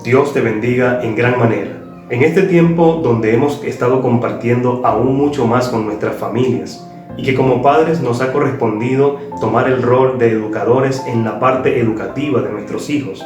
Dios te bendiga en gran manera. En este tiempo donde hemos estado compartiendo aún mucho más con nuestras familias y que como padres nos ha correspondido tomar el rol de educadores en la parte educativa de nuestros hijos.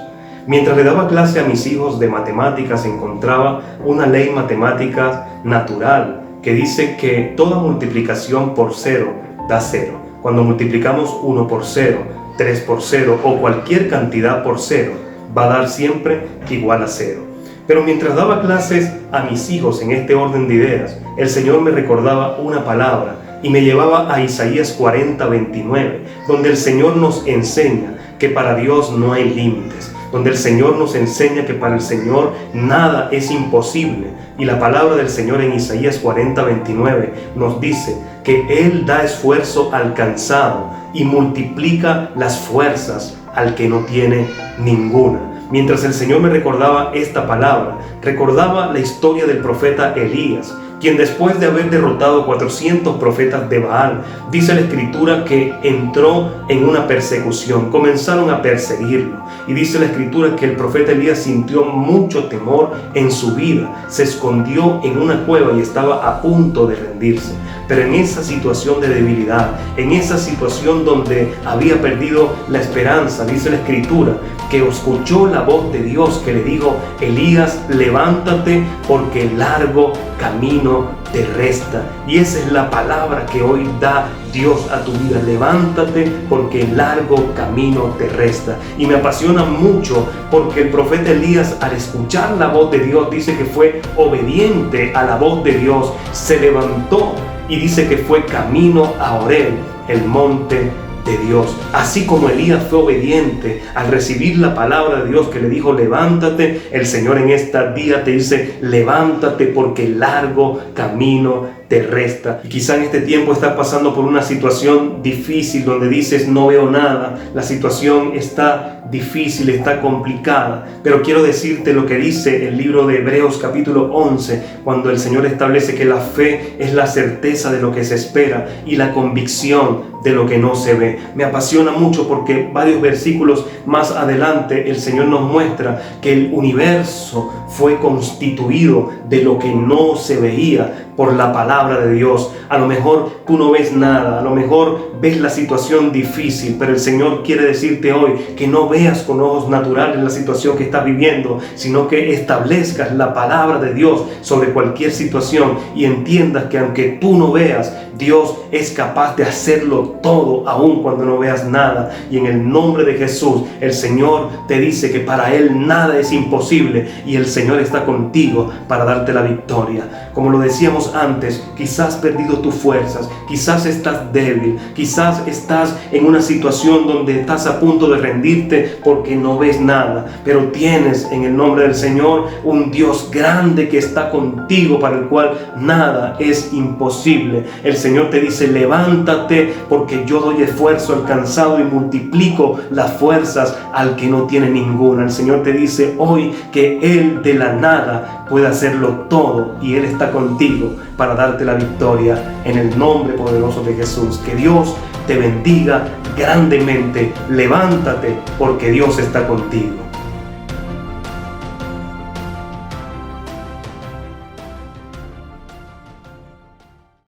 Mientras le daba clase a mis hijos de matemáticas encontraba una ley matemática natural que dice que toda multiplicación por cero da cero. Cuando multiplicamos 1 por 0, 3 por 0 o cualquier cantidad por cero, va a dar siempre igual a 0. Pero mientras daba clases a mis hijos en este orden de ideas, el Señor me recordaba una palabra y me llevaba a Isaías 40:29, donde el Señor nos enseña que para Dios no hay límites, donde el Señor nos enseña que para el Señor nada es imposible. Y la palabra del Señor en Isaías 40:29 nos dice que Él da esfuerzo al cansado y multiplica las fuerzas al que no tiene ninguna. Mientras el Señor me recordaba esta palabra, recordaba la historia del profeta Elías, quien después de haber derrotado 400 profetas de Baal, dice la Escritura que entró en una persecución, comenzaron a perseguirlo. Y dice la Escritura que el profeta Elías sintió mucho temor en su vida, se escondió en una cueva y estaba a punto de rendirse. Pero en esa situación de debilidad, en esa situación donde había perdido la esperanza, dice la Escritura que escuchó la voz de Dios que le dijo: Elías, levántate porque el largo camino te resta. Y esa es la palabra que hoy da Dios a tu vida: levántate porque el largo camino te resta. Y me apasiona mucho porque el profeta Elías, al escuchar la voz de Dios, dice que fue obediente a la voz de Dios, se levantó y dice que fue camino a Horeb, el monte de Dios. Así como Elías fue obediente al recibir la palabra de Dios que le dijo: levántate, el Señor en este día te dice: levántate porque el largo camino te resta. Y quizá en este tiempo estás pasando por una situación difícil donde dices: no veo nada, la situación está difícil, está complicada. Pero quiero decirte lo que dice el libro de Hebreos capítulo 11, cuando el Señor establece que la fe es la certeza de lo que se espera y la convicción de lo que no se ve. Me apasiona mucho porque varios versículos más adelante el Señor nos muestra que el universo fue constituido de lo que no se veía por la palabra de Dios. A lo mejor tú no ves nada, a lo mejor ves la situación difícil, pero el Señor quiere decirte hoy que no veas con ojos naturales la situación que estás viviendo, sino que establezcas la palabra de Dios sobre cualquier situación y entiendas que aunque tú no veas, Dios es capaz de hacerlo todo, aun cuando no veas nada. Y en el nombre de Jesús, el Señor te dice que para Él nada es imposible y el Señor está contigo para darte la victoria. Como lo decíamos antes, quizás has perdido tus fuerzas, quizás estás débil, quizás estás en una situación donde estás a punto de rendirte porque no ves nada, pero tienes en el nombre del Señor un Dios grande que está contigo, para el cual nada es imposible. El Señor te dice: levántate porque yo doy esfuerzo al cansado y multiplico las fuerzas al que no tiene ninguna. El Señor te dice hoy que Él de la nada puede hacerlo todo y Él está contigo para darte la victoria en el nombre poderoso de Jesús. Que Dios te bendiga grandemente. Levántate porque Dios está contigo.